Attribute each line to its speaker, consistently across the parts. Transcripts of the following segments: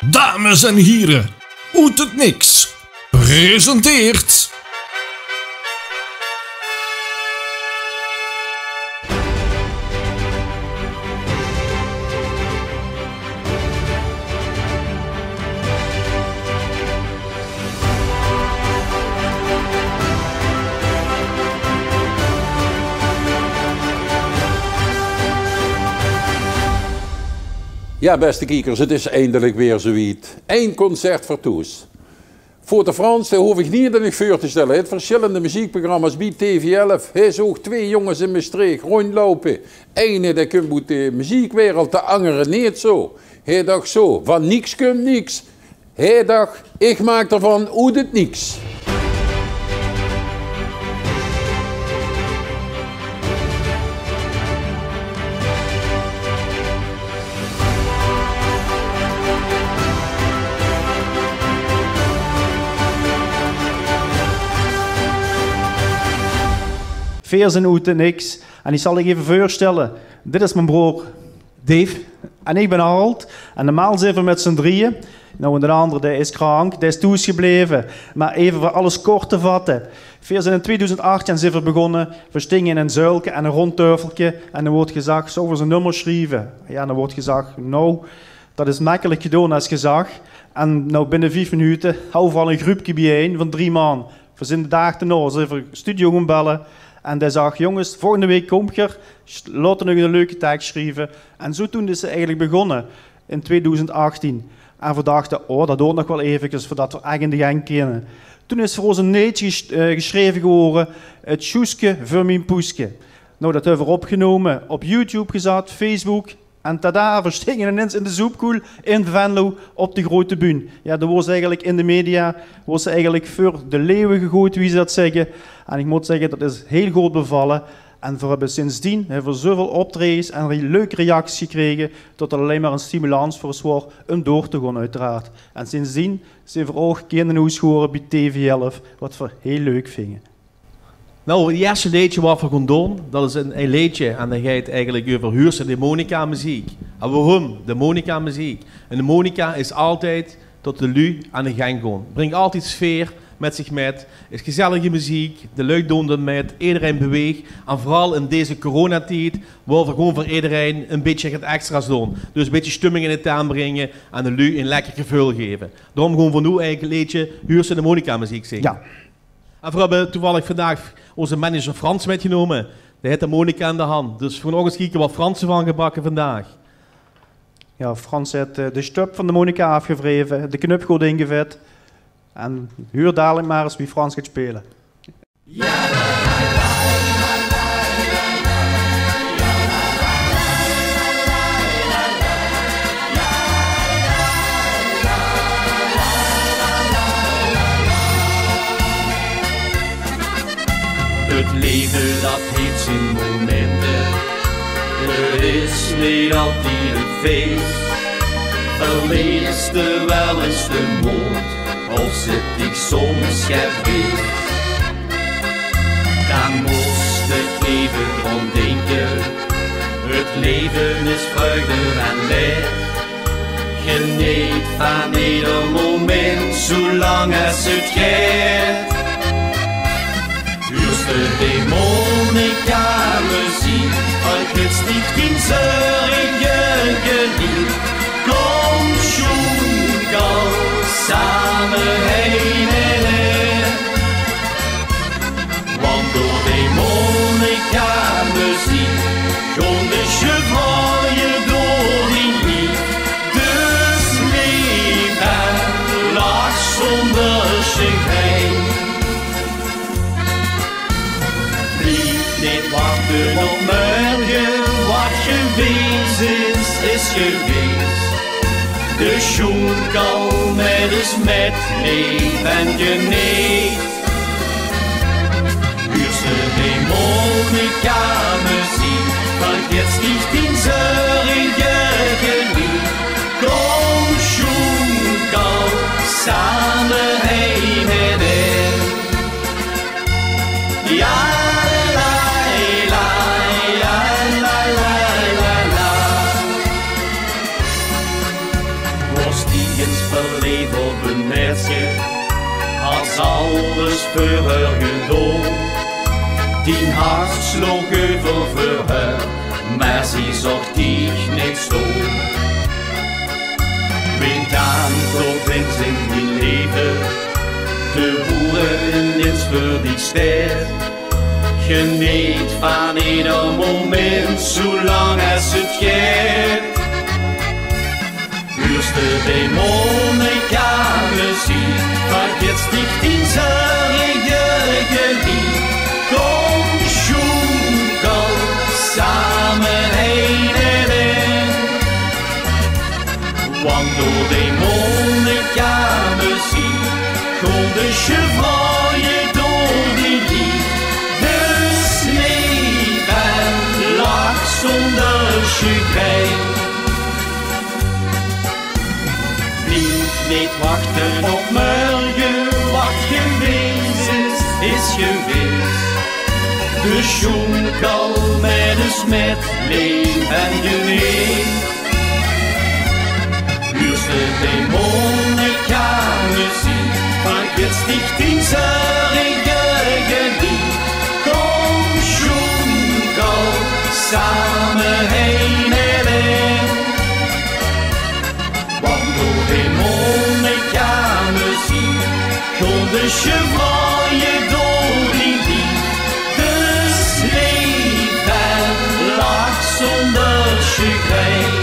Speaker 1: Dames en heren, Oet het Niks presenteert...
Speaker 2: Ja, beste kijkers, het is eindelijk weer zoiets. Eén concert voor Toes. Voor de Frans hoef ik niet in voor te stellen. Het verschillende muziekprogramma's bij TV11. Hij zag twee jongens in Maastricht rondlopen. Ene dat komt uit de muziekwereld, de andere niet zo. Hij dacht zo, van niks komt niks. Hij dacht, ik maak ervan Oet het Niks.
Speaker 3: Veers en Oet en Niks. En die zal ik even voorstellen. Dit is mijn broer Dave. En ik ben Harold. En normaal zijn we met z'n drieën. Nou, en de andere die is krank, die is toesgebleven. Maar even voor alles kort te vatten. Veers in 2008 zijn we begonnen. We stingen in een zuilke en een rondteufeltje. En dan wordt gezegd, zo we zijn nummer schrijven. Ja, dan wordt gezegd, nou, dat is makkelijk gedaan als gezag. En nou, binnen 5 minuten houden we al een groepje bijeen van 3 man. We zijn de dag erna, ze even studio gaan bellen. En hij zag, jongens, volgende week kom ik er, laten we nog een leuke tekst schrijven. En zo toen is ze eigenlijk begonnen, in 2018. En we dachten, oh, dat doet nog wel eventjes, voordat we echt in de gang kunnen. Toen is voor ons een neetje geschreven geworden, het Sjoeske voor mijn poeske. Nou, dat hebben we opgenomen, op YouTube gezet, Facebook. En tada, we stingen ineens in de Zoepkoel in Venlo op de grote bühne. Ja, dat was eigenlijk in de media, was eigenlijk voor de leeuwen gegooid, wie ze dat zeggen. En ik moet zeggen, dat is heel goed bevallen. En we hebben sindsdien zoveel optredens en leuke reacties gekregen, dat er alleen maar een stimulans voor is om door te gaan, uiteraard. En sindsdien zijn we ook kindernieuws geworden bij TV11, wat we heel leuk vinden.
Speaker 4: Nou, het eerste liedje wat we gaan doen, dat is een liedje en dan gaat het eigenlijk over Huurse de Monica muziek. En waarom de Monica muziek? En de Monica is altijd tot de lui aan de gang gaan. Brengt altijd sfeer met zich met, is gezellige muziek, de lui doen dat met, iedereen beweegt. En vooral in deze coronatijd, waar we gewoon voor iedereen een beetje het extra's doen. Dus een beetje stemming in het tuin brengen en de lui een lekker gevoel geven. Daarom gaan we nu eigenlijk een liedje Huurse de Monica muziek zingen.
Speaker 3: Ja.
Speaker 4: En we hebben toevallig vandaag onze manager Frans metgenomen. Die heeft de Monica in de hand. Dus we gaan nog eens kijken wat Frans van gebakken vandaag.
Speaker 3: Ja, Frans heeft de stup van de Monica afgewreven, de knop goed ingevet. En huur dadelijk maar eens wie Frans gaat spelen.
Speaker 5: Het leven dat heeft zijn momenten, er is niet altijd een feest. Verleest er wel eens de mond, of zit ik soms geweest. Dan moest ik even om denken, het leven is vreugde en leed. Geniet van ieder moment, zolang als het gaat. Huurste de Monica muziek, al gidst niet in zurige geliefd. Kom schon gauw samen heen en her. Want door de Monica muziek, gewoon de chevraaien door die lied. Dus leef en lach zonder chagrijn. Niet wachten op morgen, wat geweest is geweest. De schoenkel met is met leef en geniet. Huurste de Monica muziek, vergeet niet in zurige geliefd. Kom schoenkel samen heen en her. Ja. verliefd op een meisje, als alles voor haar gedaan. Die hart sloeg over voor haar, maar ze zag dich niet zo. Wie dan tot eens in die leven, de boeren eens voor die ster. Geniet van ieder moment, zolang als het gaat. Eerste demonica muziek, vergeet dich in zorge geliefd. Kom, schunkel, samen heen en in. Want door demonica muziek, kon de chevraaie door die lied. Dus leven lag zonder chagrijn. Niet wachten op morgen, wat geweest is geweest. De schoenkel met een smet, leef en genees. Eerste demonica muziek, vergeet dich in zorge geliefd. Kom schoenkel, samen heen en in. Want door demonica muziek, kon de chevraaie door die lied. Dus leven lag zonder chagrijn.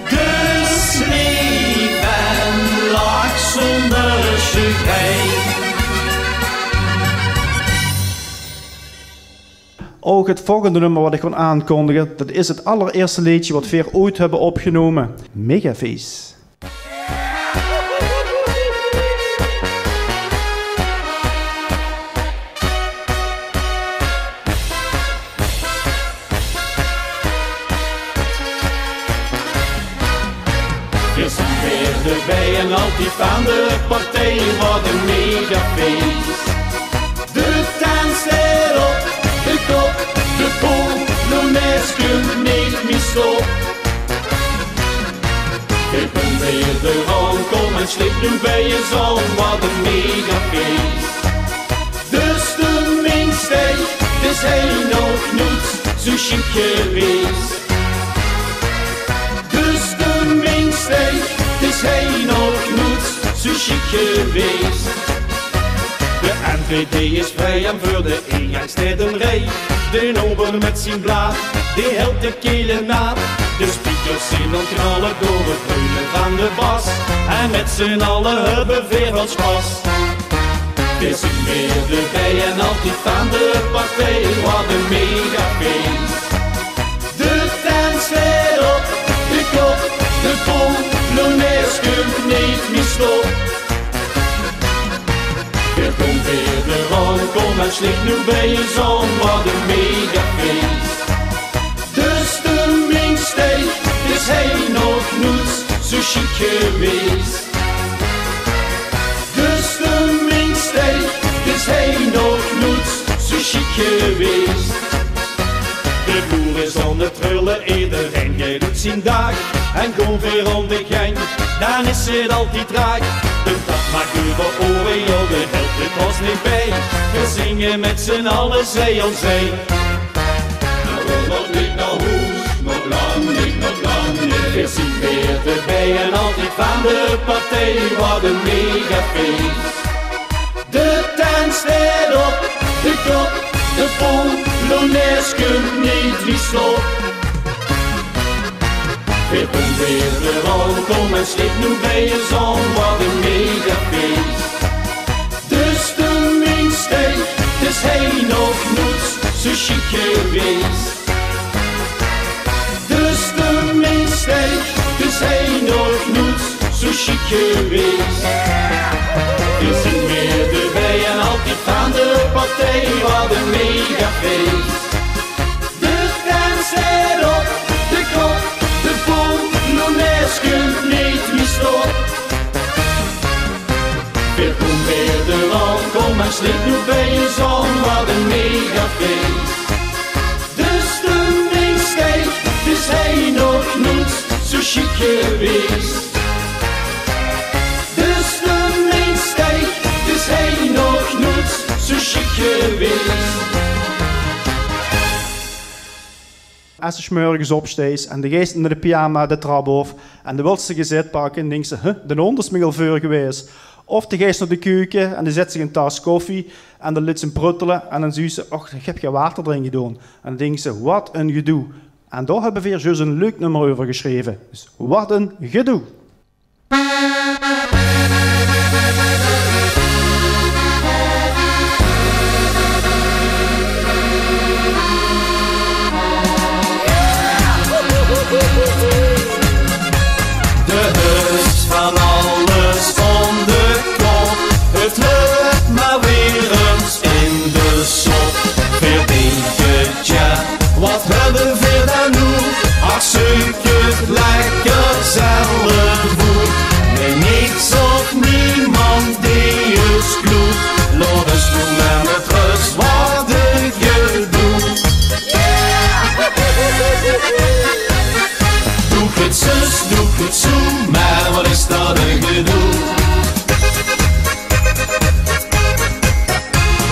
Speaker 5: Dus leven lag zonder chagrijn.
Speaker 3: Ook het volgende nummer wat ik wil aankondigen, dat is het allereerste liedje wat we ooit hebben opgenomen. Megaface.
Speaker 5: We zijn weer erbij en altijd van de partij, wat een megafeest. De dans erop, de kop, de poel, de mens kunt niet meer stop. Ik ben weer de rond, kom en slip nu bij je zon, wat een megafeest. Dus de minste, is hij nog niet zo chic geweest. Dus de minste, is hij nog niet zo chic geweest. De NVD is vrij en voor de ingangstijdenrij. De ober met zijn blaad, die helpt de kelen na. De speakers zien dan knallen door het brullen van de bas. En met z'n allen hebben wereldspas. We zijn weer erbij en altijd van de partij, wat een megafeest. De dans weer op, de kop, de pom, Lones kunt niet meer stop. Je komt weer de rond, kom en slik nu bij je zon, wat een megafeest. Dus de minste, is hij nog niet zo chic geweest. Dus de minste, is hij nog niet zo chic geweest. De boer is aan het trullen, iedereen jij doet zijn dag. En komt weer om de gang, dan is het altijd raak. De dag maakt over oren, joh, de helpt het ons niet bij. We zingen met z'n allen, zij om zij. Nou wil nog niet naar huis, nog lang niet, nog lang niet. We zien weer erbij en altijd van de partij, wat een megafeest. De dans staat op, de kop, de pom, Lones kunt niet wie stop. We komt weer de rond, kom en slip nu bij je zon, wat een megafeest. Dus de minste, is hij nog niet zo chic geweest. Dus de minste, is hij nog niet zo chic geweest. We zijn weer erbij en altijd van de partij, wat een megafeest. De dans erop, de kop, de pom, Lones kunt niet meer stop. We komen weer de rond, kom en slip nu bij je zon, wat een megafeest. Dus de minste, is hij nog niet zo chic geweest.
Speaker 3: als ze 's morgens opstees en de geest naar de pyjama de trap af en de wilste gezet pakken en denkt ze, de hond is me al voor geweest. Of de geest naar de keuken en die zet zich een tas koffie en dan liet ze hem pruttelen en dan zegt ze, och, ik heb geen water erin gedaan. En dan denkt ze, wat een gedoe. En daar hebben we weer juist een leuk nummer over geschreven. Dus wat een gedoe.
Speaker 5: De rust van alles van de kop. Het lukt maar weer eens in de sop. Veel dingetja, wat hebben we dan nu? Ach, suikert lekker zelf voet. Nee, niks of niemand die is kloek. Laat eens doen met rust wat ik je doe. Doe het zus, doe het zo, maar wat is dat een gedoe?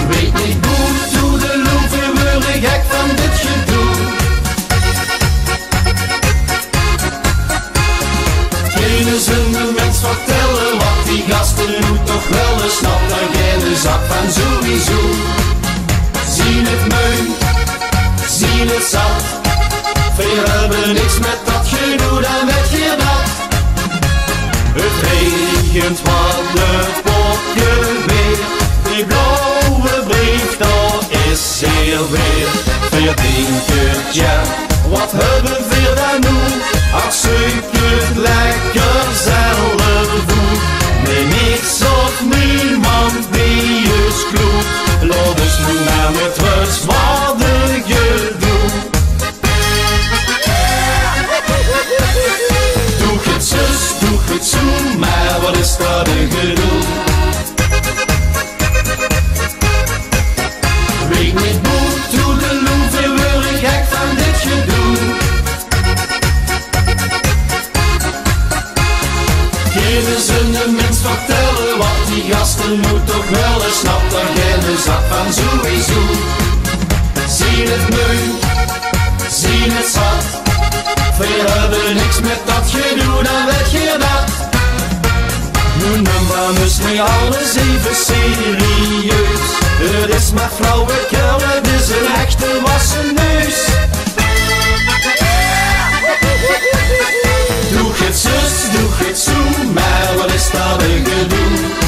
Speaker 5: Weet niet goed, doe de loef en word ik gek van dit gedoe. Geen zonder mens vertellen wat die gasten nu toch wel eens snapt. Dan geen zak van sowieso. Zien het meun, zien het zat. Veel hebben niks met dat gedoe, dan weet je dat. Het regent wat de popje weer. Die blauwe brief, dat is zeer weer. Veel dingetja, wat hebben we dan nu? Ach, suikert lekker zelf voet. Nee, niks of niemand die is kloek. Laat eens nu maar met rust wat ik je doe. Doe het zus, doe het zo, maar wat is dat een gedoe? Weet niet goed, doe de loef en word ik gek van dit gedoe. Geen zonder mens vertellen wat die gasten nu toch wel eens snapt. Dan geen zak van sowieso. Zien het meun, zien het zat. Veel hebben niks met dat gedoe, dan weet je dat. Nu man is niet alles even serieus. Het is maar flauwekul, het is een echte wassen neus. Doe het zus, doe het zo, maar wat is dat een gedoe?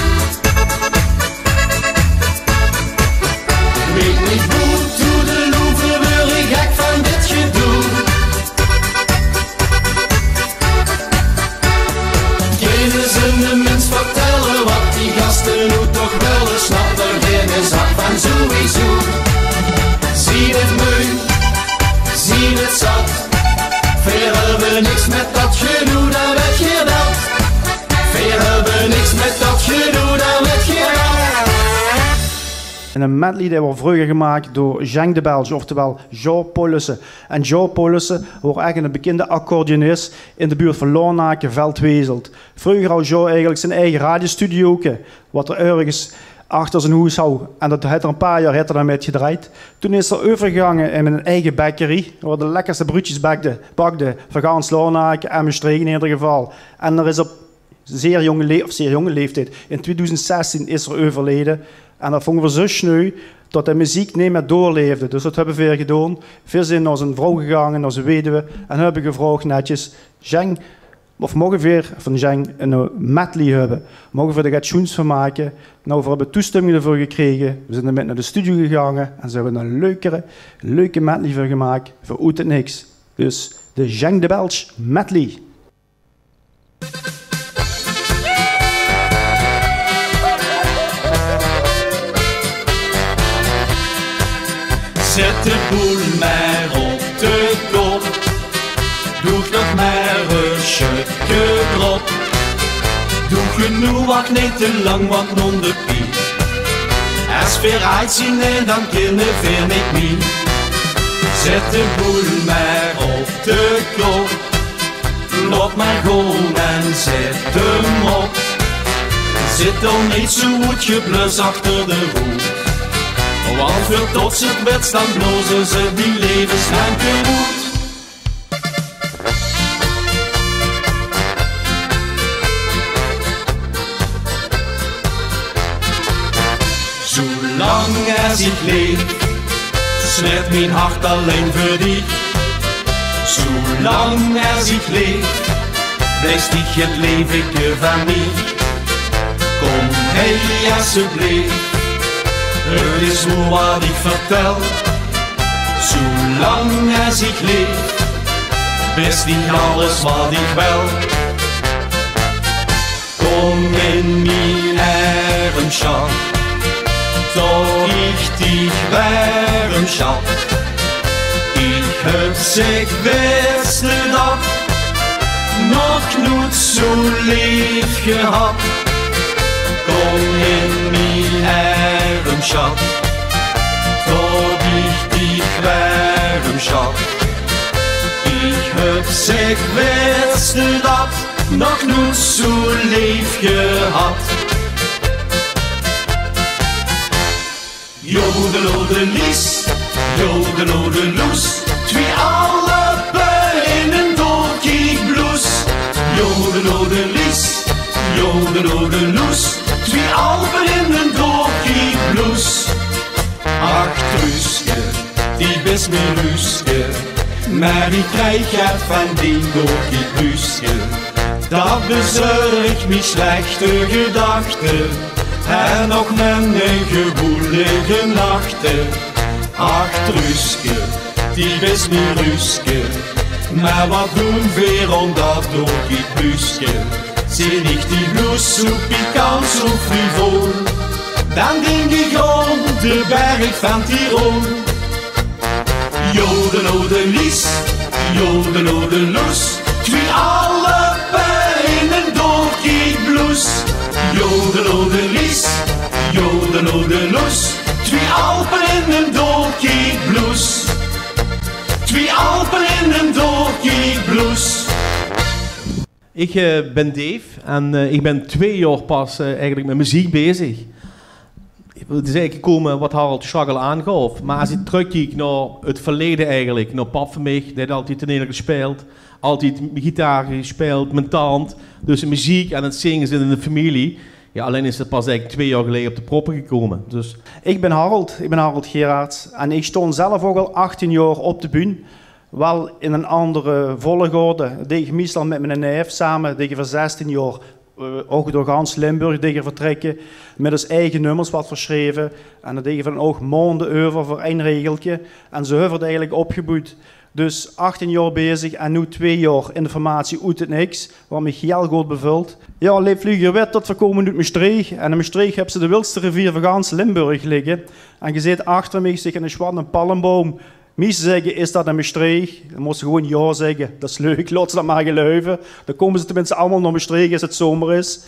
Speaker 5: Weet niet goed, doe de loef en word ik gek van dit gedoe. Geen zonder mens vertellen wat die gasten nu toch wel eens snapt. Er geen zak van sowieso. Zie het meun, zie het zat. Veel hebben niks met dat gedoe, dan weet je dat. Veel hebben niks met dat gedoe, dan weet je dat.
Speaker 3: En een medley die wordt vroeger gemaakt door Jean de Belge, oftewel Jean Paulussen. En Jean Paulussen was eigenlijk een bekende accordeonist in de buurt van Lornaken, Veldwezelt. Vroeger had Jean eigenlijk zijn eigen radiostudio, wat er ergens achter zijn huis had. En dat heeft er een paar jaar daarmee gedraaid. Toen is er overgegangen in een eigen bakkerie, waar de lekkerste broodjes bakte van gans Lornaken en Maastricht in ieder geval. En er is op zeer jonge leeftijd, in 2016 is er overleden. En dat vonden we zo sneu dat de muziek niet meer doorleefde. Dus dat hebben we weer gedaan. We zijn naar zijn vrouw gegaan, naar zijn weduwe. En hebben gevraagd netjes, Jean, of mogen we weer van Jean een medley hebben? Mogen we er wat tunes van maken? Nou, we hebben toestemming ervoor gekregen. We zijn ermee naar de studio gegaan en ze hebben een leuke medley voor gemaakt. Voor Oet het Niks. Dus de Jean de Belge medley.
Speaker 5: Zet de boel maar op de kop. Doe nog maar een stukje erop. Doe genoeg, wacht niet te lang, want non de piet. Als we uitzien en dan kunnen we niet meer. Zet de boel maar op de kop. Loop maar gewoon en zet hem op. Zit dan niet zo goed je blus achter de hoed. Want voor tot ze het bed staan blozen ze die levenslang tegemoet. als ik leef, snert mijn hart alleen voor dich. Zolang als ik leef, blijft dich het leven van mij. Kom, hey, alsjeblieft, het is hoe wat ik vertel. Zolang als ik leef, best niet alles wat ik wil. Kom in mijn Herrenschat, doch ich dich warm schat. Ich heb zich beste dag nog nooit zo lief gehad. Kom in mijn Herrenschat, doch ich dich warm schat. Ich heb zich beste dag nog nooit zo lief gehad. Jodelodelis, jodelodeloes, twee allebei in een doorkiekbloes. Jodelodelis, jodelodeloes, twee allebei in een doorkiekbloes. Ach, Truuske, die best mijn Ruuske, maar ik krijg het van die doorkiekbluuske. Dat bezorgt me slechte gedachten en nog mijn gewoelige nachten. Ach, Truuske, die best mijn Ruuske, maar wat doen we om dat doorkiekbluuske? Zie ik die bloes zo pikant, zo frivol, dan denk ik om de berg van Tirol. Jodelodelis, jodelodeloes, twee allebei in een doorkiekbloes. Jodelodelis, jodelodeloes, twee Alpen in een doorkiekbloes. Twee Alpen in een doorkiekbloes.
Speaker 4: Ik ben Dave en ik ben 2 jaar pas eigenlijk met muziek bezig. Het is eigenlijk gekomen wat Harald Schagel aangaf. Maar als ik terugkijk naar het verleden eigenlijk, naar pap van mij, die had altijd toneel gespeeld, altijd gitaar gespeeld, mijn tand. Dus muziek en het zingen zit in de familie. Ja, alleen is het pas eigenlijk 2 jaar geleden op de proppen gekomen. Dus.
Speaker 3: Ik ben Harold Gerards en ik stond zelf ook al 18 jaar op de bühne. Wel in een andere volgorde. Dat deed ik meestal met mijn neef samen, dat deed ik voor 16 jaar. Ook door gans Limburg tegen vertrekken, met ons eigen nummers wat verschreven. En dat deed je van ook maanden over voor 1 regeltje. En zo hebben we het eigenlijk opgebouwd. Dus 18 jaar bezig en nu 2 jaar in de formatie uit het niks, wat me heel goed bevult. Ja, leef vlieger wet dat we komen uit Maastricht. En in Maastricht hebben ze de wildste rivier van gans Limburg liggen. En je ziet achter mij zich in een zwarte palmboom. Meesten zeggen, is dat een Maastricht? Dan moeten ze gewoon ja zeggen. Dat is leuk, laat ze dat maar geloven. Dan komen ze tenminste allemaal naar Maastricht als het zomer is.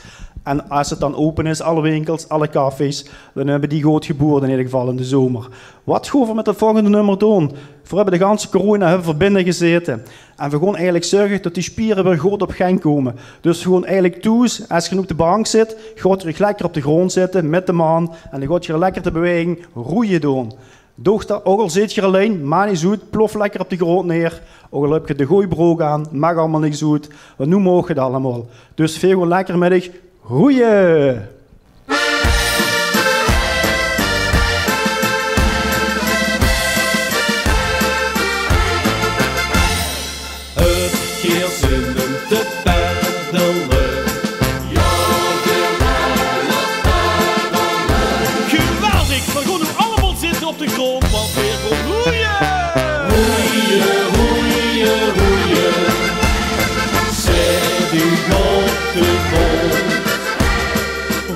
Speaker 3: En als het dan open is, alle winkels, alle cafés, dan hebben die goed geboerd in ieder geval in de zomer. Wat gaan we met het volgende nummer doen? We hebben de ganse corona hebben we binnen gezeten. En we gaan eigenlijk zorgen dat die spieren weer goed op gang komen. Dus gewoon eigenlijk toes, als je op de bank zit, gaat je lekker op de grond zitten met de maan. En dan gaat je lekker de beweging roeien doen. Dochter, ook al zit je alleen, maar niet zoet, plof lekker op de grond neer. Ook al heb je de gooibroek aan, mag allemaal niet zoet. Want nu mogen het allemaal. Dus veel gewoon lekker met je roeien.
Speaker 5: Het keer zinnen te peddelen.
Speaker 6: Geweldig, we gaan nu allemaal zitten op de grond, want weer gewoon roeien!
Speaker 5: Roeien, roeien, roeien. Zet u op de grond.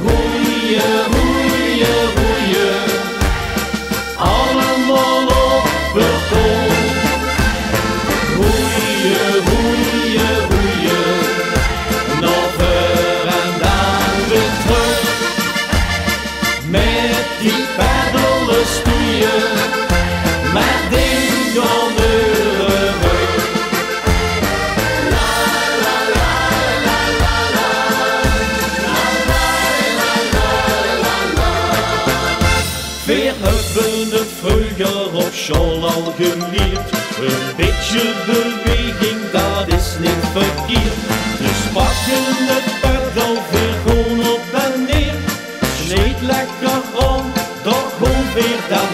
Speaker 5: Roeien, roeien, roeien. Allemaal op de grond. Roeien, roeien, roeien. Nog ver en dan weer terug. Met die peddelen stoeien. Met ding om de rug. La la la la la la. La la la la la la. Weer hebben het vroeger op school al geleerd. Een beetje beweging, dat is niet verkeerd. Dus pakken het peddel weer gewoon op en neer. Sneed lekker om, toch gewoon weer dat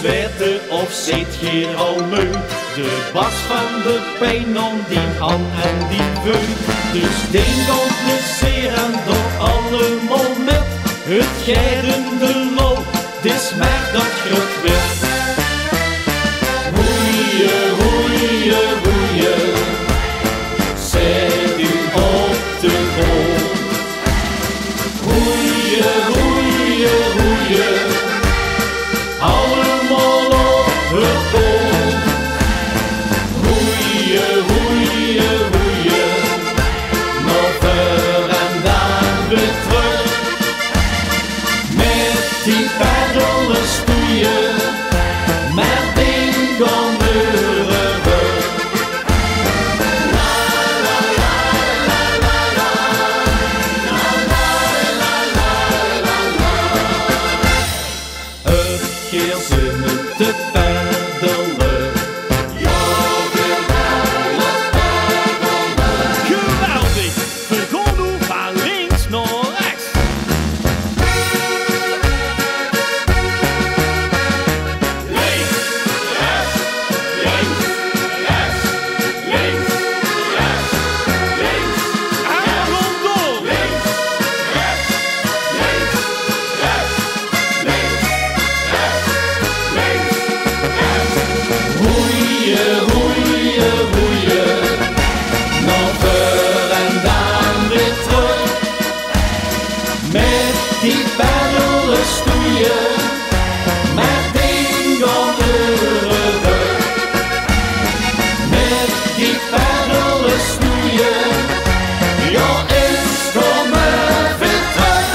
Speaker 6: weten of zit hier al meu. De bas van de pijn om die aan en die veu. Dus denk aan plezier en door allemaal met. Het geirende lol, dis maar dat grut werd. Hoeie, hoeie, hoeie, zet u op de grond. Hoeie, hoeie, hoeie, allemaal op het grond. Hoeie, hoeie, hoeie, nog ver en dan weer terug. Met die paddelen stoeien, maar ding om de rug. Het keer zinnen te paddelen. Ja, weer paddelen, paddelen. Geweldig, vergon u van links naar rechts. Links, rechts, links, rechts, links, rechts, links. En rondom. Links, rechts, links, rechts, links, rechts, links, rechts. Hoeie, hoeie, hoeie, nog ver en dan weer terug. Met die paddelen stoeien, met ding om de rug. Met die paddelen stoeien, ja, eens komen weer terug.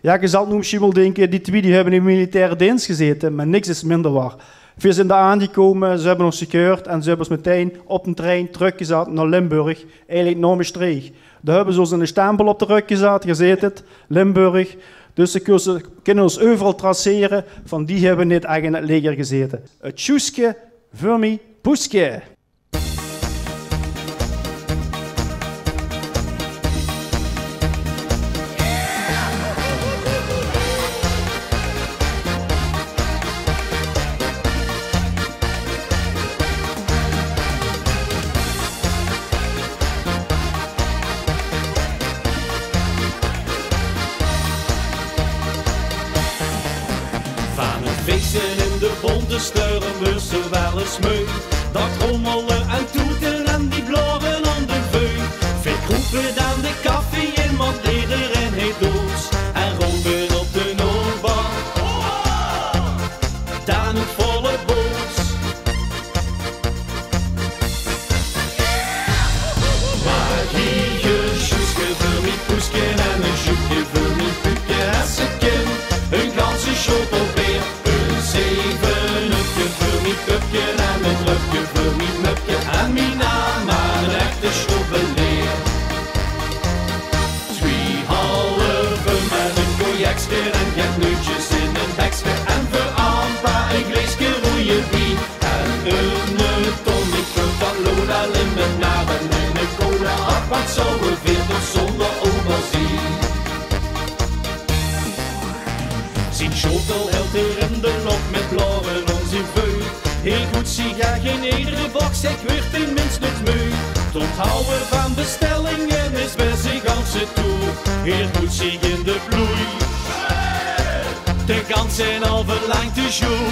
Speaker 3: Ja, je zal nu misschien wel denken, die twee die hebben in militaire dienst gezeten, maar niks is minder waar. We zijn daar aangekomen, ze hebben ons gekeurd en ze hebben ons meteen op een trein teruggezet naar Limburg, eigenlijk naar Maastricht. Daar hebben ze ons een stempel op de rug gezeten, Limburg. Dus ze kunnen ons overal traceren, van die hebben niet echt in het leger gezeten. Het tjoeske, voor mij, poeske.
Speaker 6: Van het feesten in de bonte steuren we ze wel eens mee. Dat rommelen en toeten en die bloren aan de veu. Veel groepen dan de koffie in, want iedereen heeft doos. En ronden op de Noordbaan. Dan het volle boos. Maar hier sjoeske voor mijn poesje en een joekje voor mijn puukje. En ze kind, een ganse shot op weer. Een zevenupje voor mijn pupje en een rupje voor mijn mupje. En mijn naam aan een echte stobbeleer. 2 halve met een cognacje en getneutjes in een bekje. En voor Ampa een glaasje rode wien. En een tonic voor Lola, limonade en een cola. Ach, wat zou we weer toch zonder aubergine? Zijn schotel helt er in de lok met blauwen om zijn veu. Heel goed zie ga geen iedere box, ik werd tenminste het meu. Het onthouden van bestellingen is bij zijn ganse toer. Heel goed zie in de bloei. De kans zijn al verlangd de jour.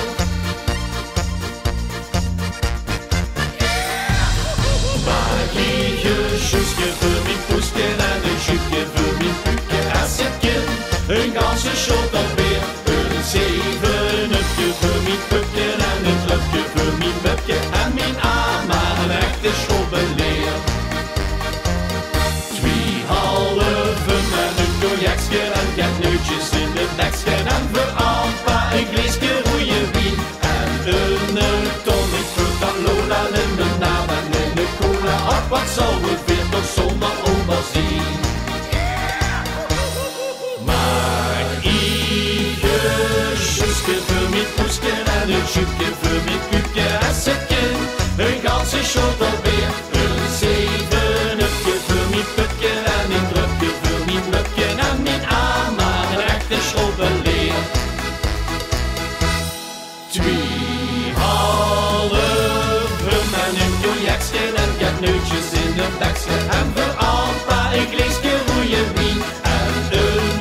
Speaker 6: Magie, sjoeske voor mijn poesje en een joekje voor mijn puukje. Als het kind, een ganse shot alweer. Een zevenupje voor mijn pupje en een drupje voor mijn mupje. En mijn ama een echte schobbeleer. 2 halve met een cognacje en getneutjes in de bekje. En voor Ampa een glaasje rode wien. En een tonic voor Lola, limonade en een cola. Ach, wat zou het weer toch zonder aubergine? Maar sjoeske voor mijn poesje en een joekje voor mijn puukje. Als het kind, een ganse shot alweer. Een zevenupje voor mijn pupje en een drupje voor mijn mupje. En mijn ama een echte schobbeleer. neutjes in een bekje. En voor Ampa een glaasje rode wien. En een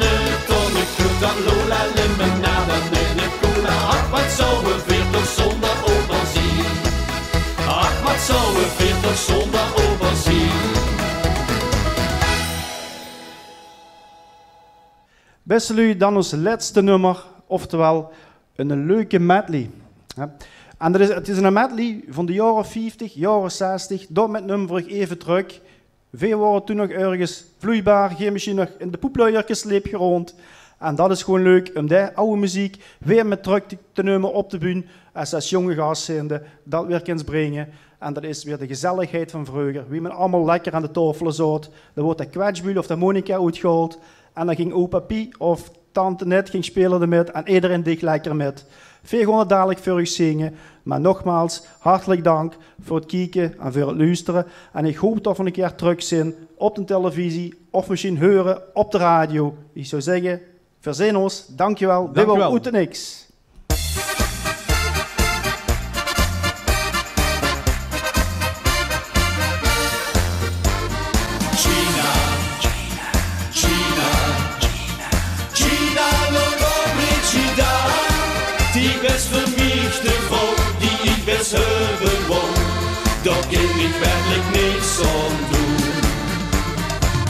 Speaker 6: tonne groet dat Lola limonade en een cola. Ach, wat zou we weer toch zonder opa zien? Ach, wat zou we weer toch zonder opa zien?
Speaker 3: Beste lui, dan ons laatste nummer, oftewel een leuke medley. En het is een medley van de jaren 50, jaren 60, dat met nummer even terug. Veel waren toen nog ergens vloeibaar, geen machine nog in de poepluiertjes sleep gerond. En dat is gewoon leuk om die oude muziek weer met terug te nemen op de bühne. Als jonge gast zijnde, dat weer kunnen brengen. En dat is weer de gezelligheid van vroeger. Wie men allemaal lekker aan de tafel zat. Dan wordt de kwetsbuul of de monica uitgehaald. En dan ging opa Pie of tante Net ging spelen ermee. En iedereen deed lekker met. Veel gewoon dadelijk voor u zingen. Maar nogmaals, hartelijk dank voor het kijken en voor het luisteren. En ik hoop dat we een keer terug zijn op de televisie. Of misschien horen op de radio. Ik zou zeggen, verzin ons. Dankjewel. Dit was Oete Niks.
Speaker 6: Hebben won, dat kan ik werkelijk niks aan doen.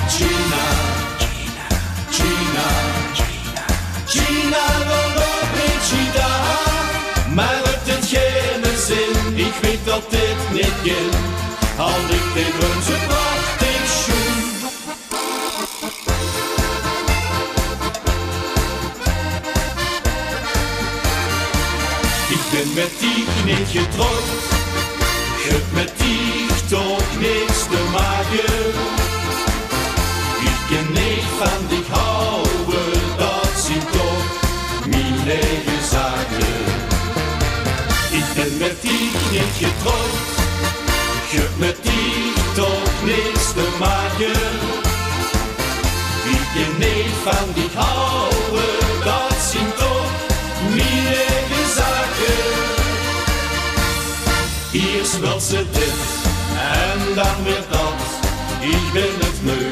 Speaker 6: Gina, Gina, Gina, Gina, waarom weet je daar? Maar het geen zin, ik weet dat dit niet kan. Al ik dit onze prachtig schoen. Ik ben met die niet getrouwd, heb met die toch niks te maken. Ik kan niet van dich houden, dat zijn toch mijn eigen zaken. Ik ben met die niet getrouwd, heb met die toch niks te maken. Ik kan niet van dich houden, dat zijn toch mijn eigen zaken. Eerst wil ze dit en dan weer dat. Ik ben het moe,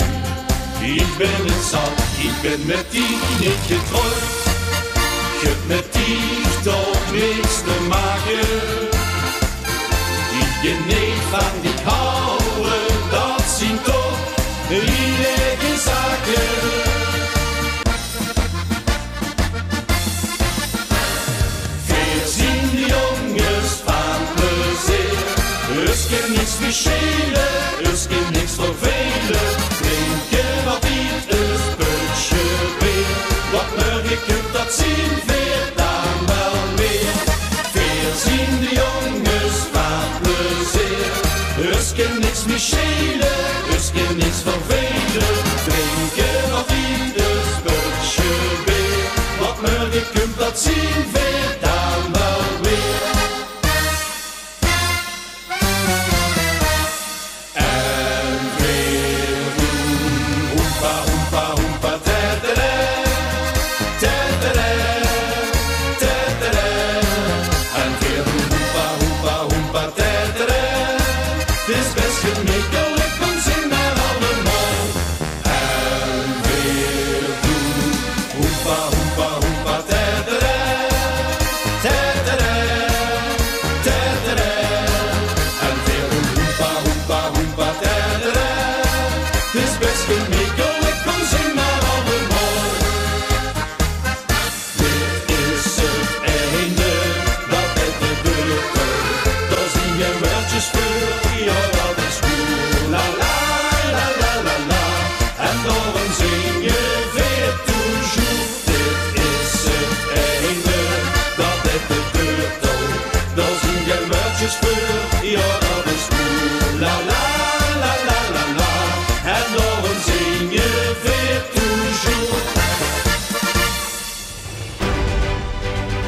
Speaker 6: ik ben het zat. Ik ben met die niet getrouwd. Ik heb met die toch niks te maken. Ik kan niet van die houden, dat zijn toch die eigen zaken. Verzin die jongens van plezier. Es kan niks meer schelen, es kan niks vervelen. Drinken wat niet is, putje weer. Wat morgen kunt dat zien, weer dan wel meer. Verzin die jongens van plezier. Es kan niks meer schelen, es kan niks vervelen. Drinken wat niet is, putje weer. Wat morgen kunt dat zien, weer dan wel weer.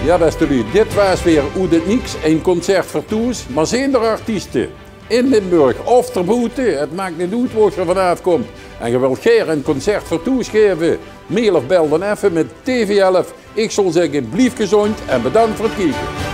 Speaker 2: Ja, beste lui, dit was weer Oede Niks, een concert voor toes, maar zijn er artiesten in Limburg of terbuiten, het maakt niet uit waar je vanaf komt. En je wilt graag een concert voor toes geven, mail of bel dan even met TV11. Ik zal zeggen, blijf gezond en bedankt voor het kijken.